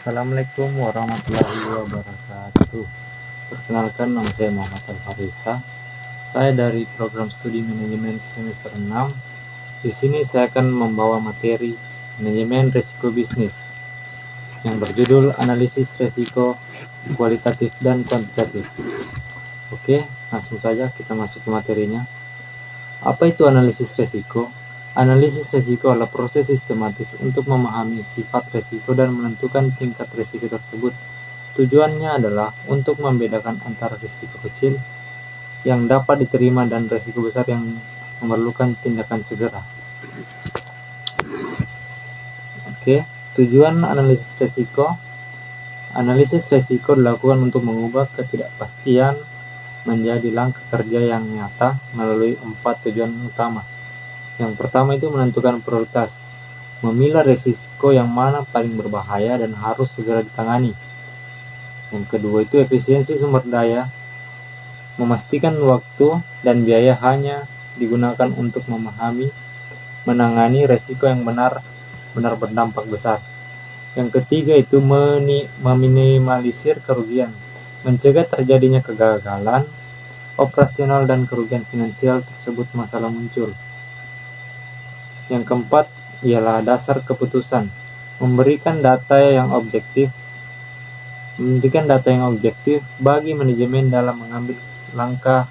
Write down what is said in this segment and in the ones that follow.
Assalamualaikum warahmatullahi wabarakatuh. Perkenalkan, nama saya Muhammad Al-Farisa. Saya dari program studi manajemen semester 6. Di sini saya akan membawa materi manajemen risiko bisnis yang berjudul analisis risiko kualitatif dan kuantitatif. Oke, langsung saja kita masuk ke materinya. Apa itu analisis risiko? Analisis risiko adalah proses sistematis untuk memahami sifat risiko dan menentukan tingkat risiko tersebut. Tujuannya adalah untuk membedakan antara risiko kecil yang dapat diterima dan risiko besar yang memerlukan tindakan segera. Oke, tujuan analisis risiko. Analisis risiko dilakukan untuk mengubah ketidakpastian menjadi langkah kerja yang nyata melalui 4 tujuan utama. Yang pertama itu menentukan prioritas, memilah risiko yang mana paling berbahaya dan harus segera ditangani. Yang kedua itu efisiensi sumber daya, memastikan waktu dan biaya hanya digunakan untuk menangani risiko yang benar-benar berdampak besar. Yang ketiga itu meminimalisir kerugian, mencegah terjadinya kegagalan operasional dan kerugian finansial tersebut masalah muncul. Yang keempat ialah dasar keputusan, memberikan data yang objektif bagi manajemen dalam mengambil langkah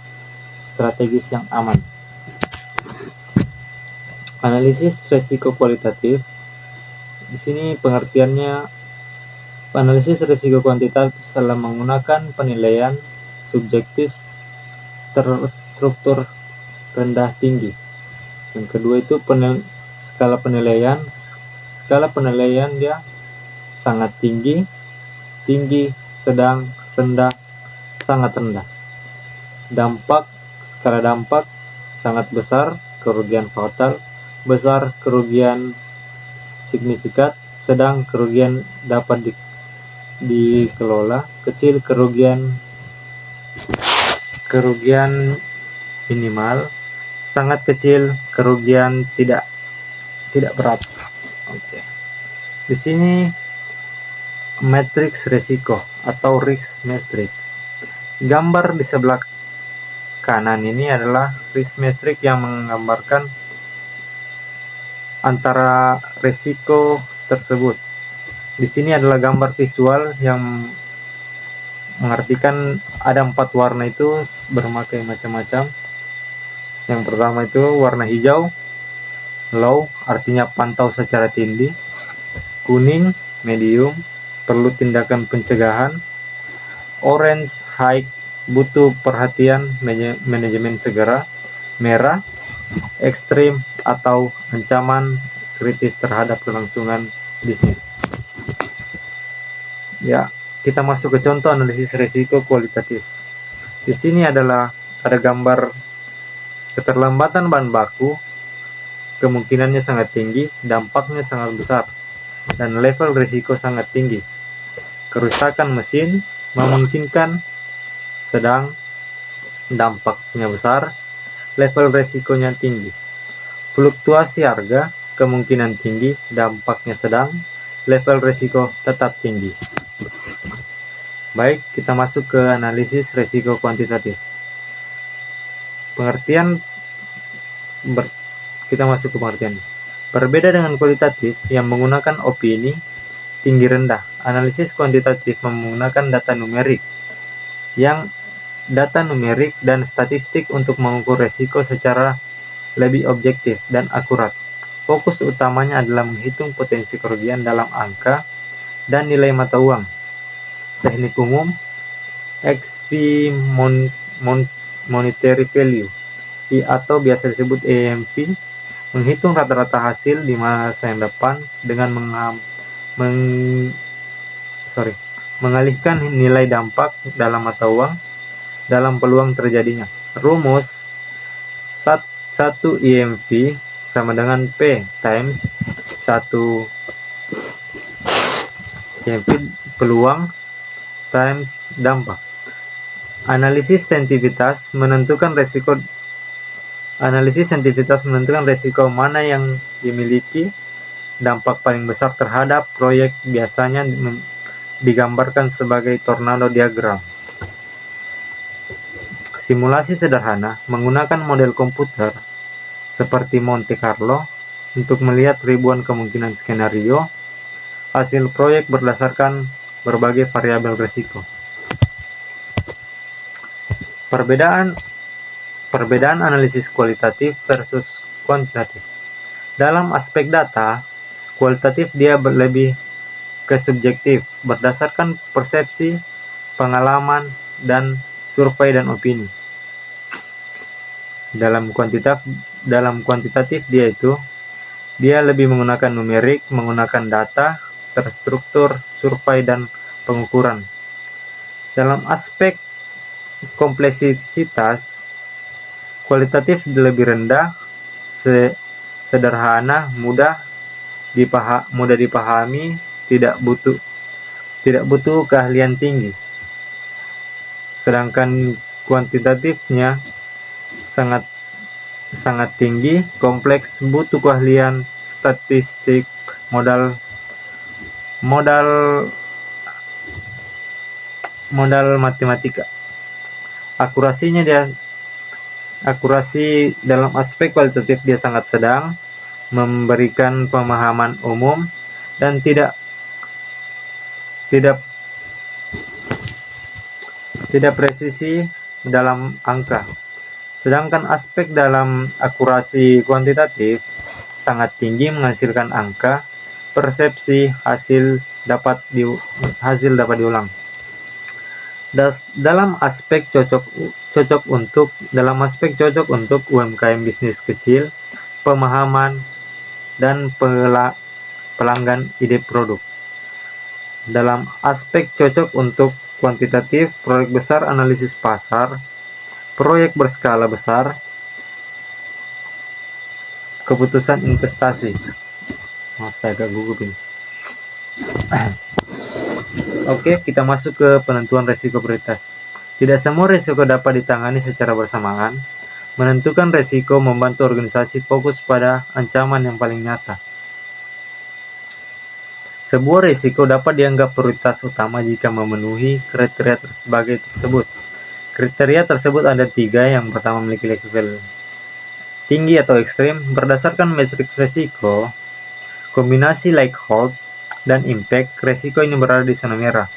strategis yang aman. Analisis risiko kualitatif. Di sini pengertiannya, analisis risiko kuantitatif adalah menggunakan penilaian subjektif terstruktur rendah tinggi. Yang kedua itu skala penilaian. Skala penilaian dia sangat tinggi, sedang, rendah, sangat rendah. Skala dampak sangat besar, kerugian fatal, besar, kerugian signifikan, sedang, kerugian dapat dikelola, kecil, kerugian minimal, sangat kecil, kerugian tidak berat. Oke. Di sini matriks risiko atau risk matrix. Gambar di sebelah kanan ini adalah risk matrix yang menggambarkan antara risiko tersebut. Di sini adalah gambar visual yang mengartikan ada 4 warna itu bermakai macam-macam. Yang pertama itu warna hijau, low, artinya pantau secara tindih. Kuning, medium, perlu tindakan pencegahan. Orange, high, butuh perhatian manajemen segera. Merah, ekstrim atau ancaman kritis terhadap kelangsungan bisnis. Ya, kita masuk ke contoh analisis risiko kualitatif. Di sini ada gambar keterlambatan bahan baku, kemungkinannya sangat tinggi, dampaknya sangat besar, dan level risiko sangat tinggi. Kerusakan mesin memungkinkan, sedang, dampaknya besar, level risikonya tinggi. Fluktuasi harga kemungkinan tinggi, dampaknya sedang, level risiko tetap tinggi. Baik, kita masuk ke analisis risiko kuantitatif. Kita masuk ke pengertian. Berbeda dengan kualitatif yang menggunakan opini tinggi rendah, analisis kuantitatif menggunakan data numerik dan statistik untuk mengukur risiko secara lebih objektif dan akurat. Fokus utamanya adalah menghitung potensi kerugian dalam angka dan nilai mata uang. Teknik umum XP monetary value atau biasa disebut EMV, menghitung rata-rata hasil di masa yang depan dengan mengalihkan nilai dampak dalam mata uang dalam peluang terjadinya. Rumus 1 EMV sama dengan P times 1 EMV peluang times dampak. Analisis sensitivitas menentukan risiko mana yang dimiliki dampak paling besar terhadap proyek. Biasanya digambarkan sebagai tornado diagram. Simulasi sederhana menggunakan model komputer seperti Monte Carlo untuk melihat ribuan kemungkinan skenario hasil proyek berdasarkan berbagai variabel risiko. Perbedaan analisis kualitatif versus kuantitatif. Dalam aspek data, kualitatif dia lebih ke subjektif, berdasarkan persepsi, pengalaman, dan survei dan opini. Dalam kuantitatif dia lebih menggunakan numerik, menggunakan data terstruktur, survei, dan pengukuran. Dalam aspek kompleksitas, kualitatif lebih rendah, sederhana, mudah dipahami, tidak butuh keahlian tinggi. Sedangkan kuantitatifnya sangat tinggi, kompleks, butuh keahlian statistik, modal matematika. Akurasi dalam aspek kualitatif dia sangat sedang, memberikan pemahaman umum, dan tidak presisi dalam angka. Sedangkan aspek dalam akurasi kuantitatif sangat tinggi, menghasilkan angka, persepsi, hasil dapat diulang. Dalam aspek cocok untuk UMKM bisnis kecil, pemahaman dan pelanggan ide produk. Dalam aspek cocok untuk kuantitatif, proyek besar, analisis pasar, proyek berskala besar, keputusan investasi. Maaf, saya agak gugup ini. Oke, kita masuk ke penentuan risiko prioritas. Tidak semua risiko dapat ditangani secara bersamaan. Menentukan risiko membantu organisasi fokus pada ancaman yang paling nyata. Sebuah risiko dapat dianggap prioritas utama jika memenuhi kriteria tersebut. Kriteria tersebut ada 3. Yang pertama, memiliki level tinggi atau ekstrim. Berdasarkan matriks risiko, kombinasi likelihood dan impact, risiko ini berada di zona merah.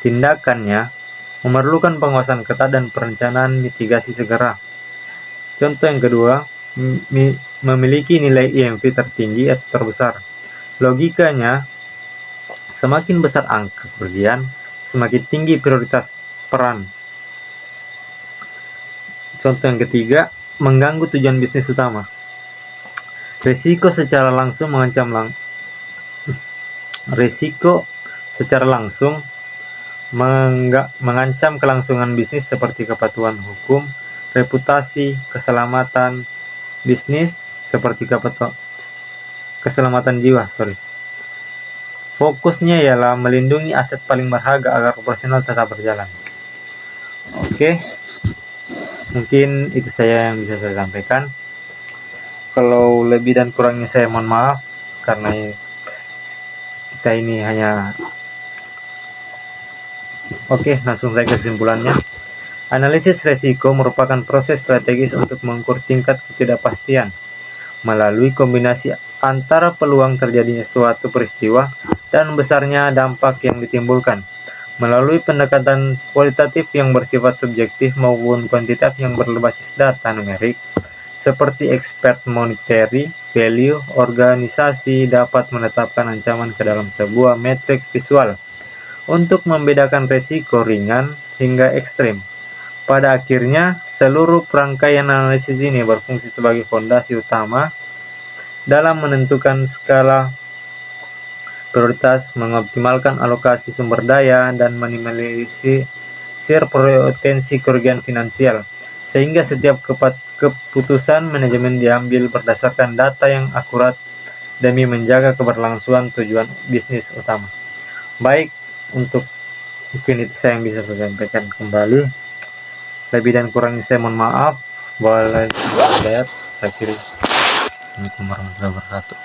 Tindakannya memerlukan pengawasan ketat dan perencanaan mitigasi segera. Contoh yang kedua, memiliki nilai EMV tertinggi atau terbesar. Logikanya, semakin besar angka kerugian, semakin tinggi prioritas peran. Contoh yang ketiga, mengganggu tujuan bisnis utama. Risiko secara langsung mengancam kelangsungan bisnis seperti kepatuhan hukum, reputasi, keselamatan bisnis seperti keselamatan jiwa. Fokusnya ialah melindungi aset paling berharga agar operasional tetap berjalan. Oke, mungkin itu saya yang bisa saya sampaikan. Kalau lebih dan kurangnya saya mohon maaf, karena kita ini hanya... Oke, langsung saja kesimpulannya. Analisis risiko merupakan proses strategis untuk mengukur tingkat ketidakpastian melalui kombinasi antara peluang terjadinya suatu peristiwa dan besarnya dampak yang ditimbulkan. Melalui pendekatan kualitatif yang bersifat subjektif maupun kuantitatif yang berbasis data numerik, seperti expert monetary value, organisasi dapat menetapkan ancaman ke dalam sebuah metrik visual untuk membedakan risiko ringan hingga ekstrim. Pada akhirnya, seluruh rangkaian analisis ini berfungsi sebagai fondasi utama dalam menentukan skala prioritas, mengoptimalkan alokasi sumber daya, dan minimalisir potensi kerugian finansial, sehingga setiap keputusan manajemen diambil berdasarkan data yang akurat demi menjaga keberlangsungan tujuan bisnis utama. Baik, mungkin itu saya yang bisa saya sampaikan kembali. Lebih dan kurangnya saya mohon maaf. Waalaikumsalam warahmatullahi wabarakatuh.